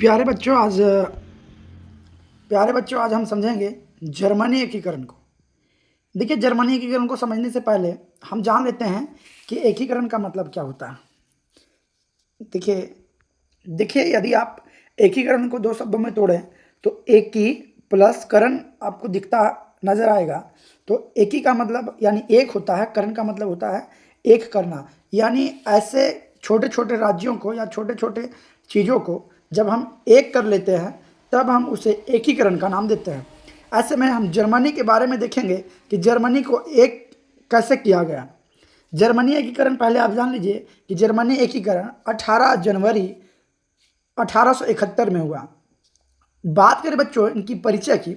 प्यारे बच्चों आज हम समझेंगे जर्मनी एकीकरण को। देखिए, जर्मनी एकीकरण को समझने से पहले हम जान लेते हैं कि एकीकरण का मतलब क्या होता है। देखिए यदि आप एकीकरण को दो शब्दों में तोड़ें तो एकी प्लस करण आपको दिखता नजर आएगा। तो एकी का मतलब यानी एक होता है, करण का मतलब होता है एक करना। यानी ऐसे छोटे छोटे राज्यों को या छोटे छोटे चीज़ों को जब हम एक कर लेते हैं तब हम उसे एकीकरण का नाम देते हैं। ऐसे में हम जर्मनी के बारे में देखेंगे कि जर्मनी को एक कैसे किया गया। जर्मनी एकीकरण पहले आप जान लीजिए कि जर्मनी एकीकरण 18 जनवरी 1871 में हुआ। बात करें बच्चों इनकी परिचय की,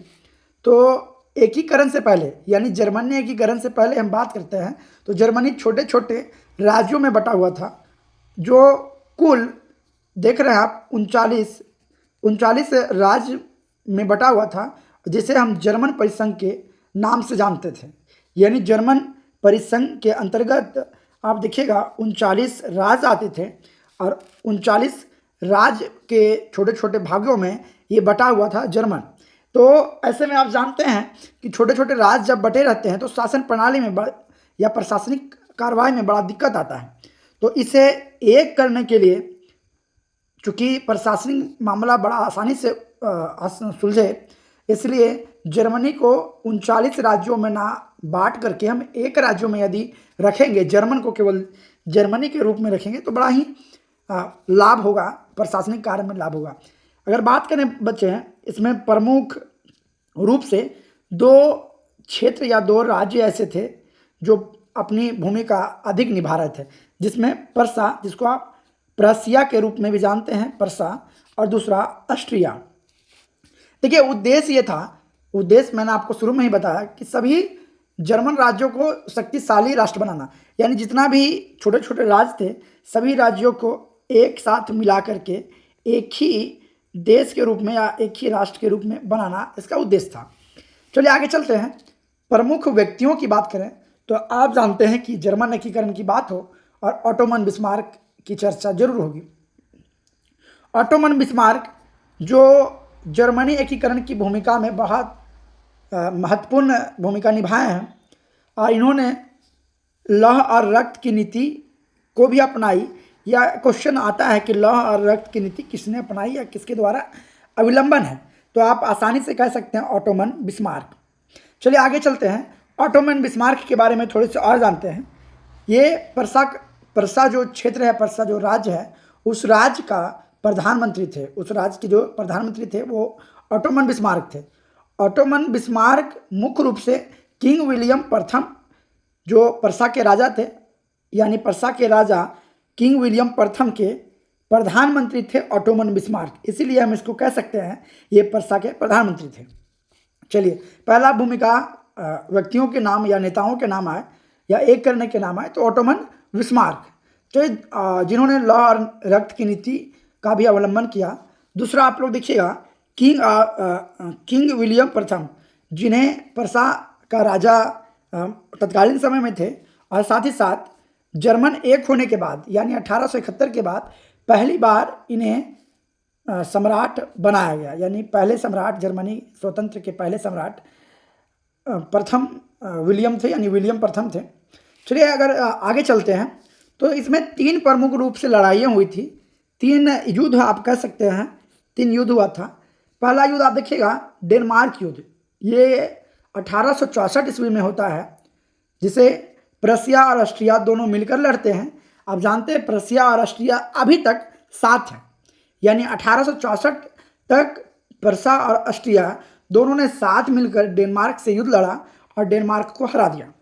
तो एकीकरण से पहले यानी जर्मनी एकीकरण से पहले हम बात करते हैं तो जर्मनी छोटे छोटे राज्यों में बटा हुआ था, जो कुल देख रहे हैं आप 39 राज्य में बटा हुआ था, जिसे हम जर्मन परिसंघ के नाम से जानते थे। यानी जर्मन परिसंघ के अंतर्गत आप देखिएगा 39 राज्य आते थे और 39 राज्य के छोटे छोटे भागों में ये बटा हुआ था जर्मन। तो ऐसे में आप जानते हैं कि छोटे छोटे राज्य जब बटे रहते हैं तो शासन प्रणाली में या प्रशासनिक कार्रवाई में बड़ा दिक्कत आता है। तो इसे एक करने के लिए, चूँकि प्रशासनिक मामला बड़ा आसानी से सुलझे, इसलिए जर्मनी को 39 राज्यों में ना बांट करके हम एक राज्यों में यदि रखेंगे, जर्मन को केवल जर्मनी के रूप में रखेंगे तो बड़ा ही लाभ होगा, प्रशासनिक कार्य में लाभ होगा। अगर बात करें बच्चे, इसमें प्रमुख रूप से दो क्षेत्र या दो राज्य ऐसे थे जो अपनी भूमिका अधिक निभा रहे थे, जिसमें पर्सा, जिसको आप प्रशिया के रूप में भी जानते हैं, पर्सा, और दूसरा ऑस्ट्रिया। देखिए उद्देश्य मैंने आपको शुरू में ही बताया कि सभी जर्मन राज्यों को शक्तिशाली राष्ट्र बनाना, यानी जितना भी छोटे छोटे राज्य थे सभी राज्यों को एक साथ मिला करके एक ही देश के रूप में या एक ही राष्ट्र के रूप में बनाना इसका उद्देश्य था। चलिए आगे चलते हैं। प्रमुख व्यक्तियों की बात करें तो आप जानते हैं कि जर्मन एकीकरण की बात हो और ओटोमन बिस्मार्क की चर्चा जरूर होगी। ओटोमन बिस्मार्क जो जर्मनी एकीकरण की भूमिका में बहुत महत्वपूर्ण भूमिका निभाए हैं और इन्होंने लौह और रक्त की नीति को भी अपनाई। या क्वेश्चन आता है कि लौह और रक्त की नीति किसने अपनाई या किसके द्वारा अवलंबन है, तो आप आसानी से कह सकते हैं ओटोमन बिस्मार्क। चलिए आगे चलते हैं, ओटोमन बिस्मार्क के बारे में थोड़े से और जानते हैं। ये पर्सा जो क्षेत्र है, पर्सा जो राज्य है, उस राज्य का प्रधानमंत्री थे, उस राज्य के जो प्रधानमंत्री थे वो ओटोमन बिस्मार्क थे। ओटोमन बिस्मार्क मुख्य रूप से किंग विलियम प्रथम जो पर्सा के राजा थे, यानी पर्सा के राजा किंग विलियम प्रथम के प्रधानमंत्री थे ओटोमन बिस्मार्क, इसीलिए हम इसको कह सकते हैं ये पर्सा के प्रधानमंत्री थे। चलिए, पहला भूमिका व्यक्तियों के नाम या नेताओं के नाम आए या एक करने के नाम आए तो ओटोमन बिस्मार्क, तो जिन्होंने लौह और रक्त की नीति का भी अवलंबन किया। दूसरा आप लोग देखिएगा किंग विलियम प्रथम, जिन्हें पर्सा का राजा तत्कालीन समय में थे, और साथ ही साथ जर्मन एक होने के बाद यानी 1871 के बाद पहली बार इन्हें सम्राट बनाया गया, यानी पहले सम्राट, जर्मनी स्वतंत्र के पहले सम्राट प्रथम विलियम थे, यानी विलियम प्रथम थे। चलिए अगर आगे चलते हैं तो इसमें 3 प्रमुख रूप से लड़ाइयाँ हुई थी, 3 युद्ध आप कह सकते हैं, 3 युद्ध हुआ था। पहला युद्ध आप देखिएगा डेनमार्क युद्ध, ये 1864 ईस्वी में होता है, जिसे प्रशिया और ऑस्ट्रिया दोनों मिलकर लड़ते हैं। आप जानते हैं प्रशिया और ऑस्ट्रिया अभी तक साथ हैं, यानी 1864 तक पर्सा और ऑस्ट्रिया दोनों ने साथ मिलकर डेनमार्क से युद्ध लड़ा और डेनमार्क को हरा दिया।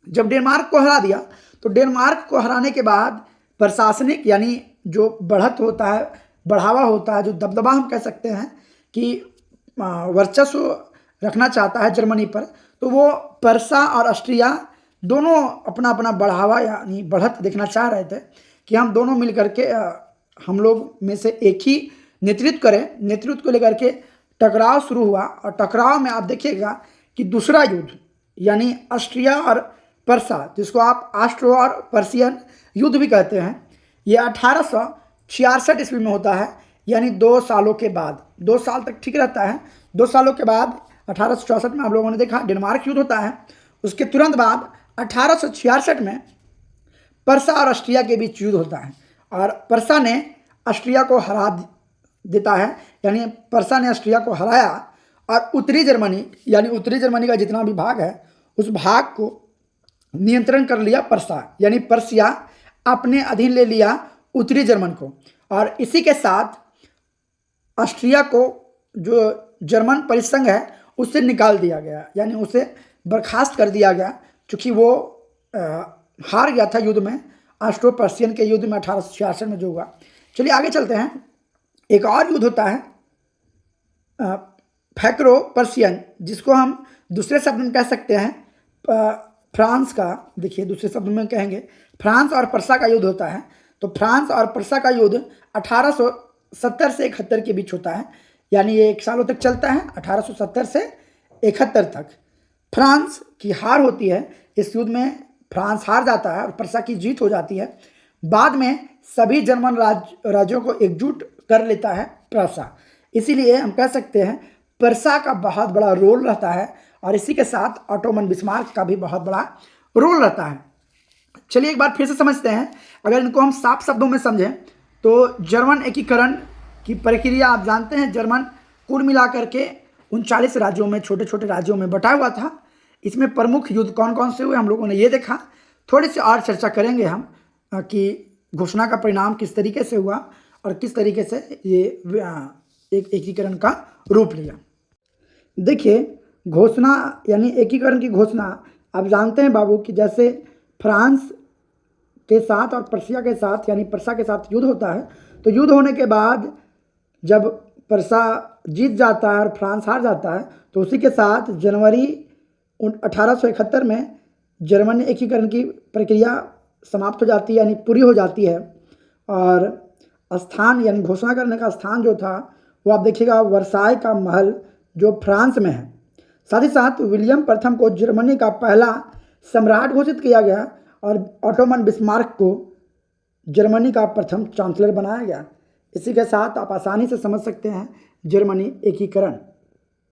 जब डेनमार्क को हरा दिया तो डेनमार्क को हराने के बाद प्रशासनिक यानी जो बढ़त होता है, बढ़ावा होता है, जो दबदबा हम कह सकते हैं कि वर्चस्व रखना चाहता है जर्मनी पर, तो वो पर्सा और ऑस्ट्रिया दोनों अपना अपना बढ़ावा यानी बढ़त देखना चाह रहे थे कि हम दोनों मिल करके हम लोग में से एक ही नेतृत्व करें। नेतृत्व को लेकर के टकराव शुरू हुआ और टकराव में आप देखिएगा कि दूसरा युद्ध यानी ऑस्ट्रिया और पर्सा, जिसको आप ऑस्ट्रो और पर्सियन युद्ध भी कहते हैं, ये 1866 ईस्वी में होता है। यानी 2 सालों के बाद, 2 साल तक ठीक रहता है। 2 सालों के बाद 1864 में आप लोगों ने देखा डेनमार्क युद्ध होता है। उसके तुरंत बाद 1866 में पर्सा और ऑस्ट्रिया के बीच युद्ध होता है और पर्सा ने ऑस्ट्रिया को हरा देता है, यानी पर्सा ने ऑस्ट्रिया को हराया और उत्तरी जर्मनी, यानी उत्तरी जर्मनी का जितना भी भाग है उस भाग को नियंत्रण कर लिया पर्सा, यानी पर्सिया अपने अधीन ले लिया उत्तरी जर्मन को। और इसी के साथ ऑस्ट्रिया को जो जर्मन परिसंघ है उससे निकाल दिया गया, यानी उसे बर्खास्त कर दिया गया, क्योंकि वो हार गया था युद्ध में, ऑस्ट्रो पर्सियन के युद्ध में 1866 में जो हुआ। चलिए आगे चलते हैं। एक और युद्ध होता है फ्रैंको पर्सियन, जिसको हम दूसरे शब्द में कह सकते हैं फ्रांस का। देखिए दूसरे शब्द में कहेंगे फ्रांस और पर्सा का युद्ध होता है। तो फ्रांस और पर्सा का युद्ध 1870 से 71 के बीच होता है, यानी ये 1 सालों तक चलता है, 1870 से 71 तक। फ्रांस की हार होती है इस युद्ध में, फ्रांस हार जाता है और पर्सा की जीत हो जाती है। बाद में सभी जर्मन राज्यों को एकजुट कर लेता है पर्सा। इसीलिए हम कह सकते हैं पर्सा का बहुत बड़ा रोल रहता है और इसी के साथ ऑटोमन बिस्मार्क का भी बहुत बड़ा रोल रहता है। चलिए एक बार फिर से समझते हैं। अगर इनको हम साफ शब्दों में समझें तो जर्मन एकीकरण की प्रक्रिया आप जानते हैं, जर्मन कुल मिलाकर के 39 राज्यों में, छोटे छोटे राज्यों में बटा हुआ था। इसमें प्रमुख युद्ध कौन कौन से हुए हम लोगों ने ये देखा। थोड़ी सी और चर्चा करेंगे हम कि घोषणा का परिणाम किस तरीके से हुआ और किस तरीके से ये एक एकीकरण का रूप लिया। देखिए घोषणा यानी एकीकरण की घोषणा आप जानते हैं बाबू कि जैसे फ्रांस के साथ और पर्सिया के साथ, यानी पर्सा के साथ युद्ध होता है, तो युद्ध होने के बाद जब पर्सा जीत जाता है और फ्रांस हार जाता है, तो उसी के साथ जनवरी 1871 में जर्मन एकीकरण की प्रक्रिया समाप्त हो जाती है, यानी पूरी हो जाती है। और स्थान यानी घोषणा करने का स्थान जो था वो आप देखिएगा वर्साय का महल जो फ्रांस में है। साथ ही साथ विलियम प्रथम को जर्मनी का पहला सम्राट घोषित किया गया और ऑटोमन बिस्मार्क को जर्मनी का प्रथम चांसलर बनाया गया। इसी के साथ आप आसानी से समझ सकते हैं जर्मनी एकीकरण।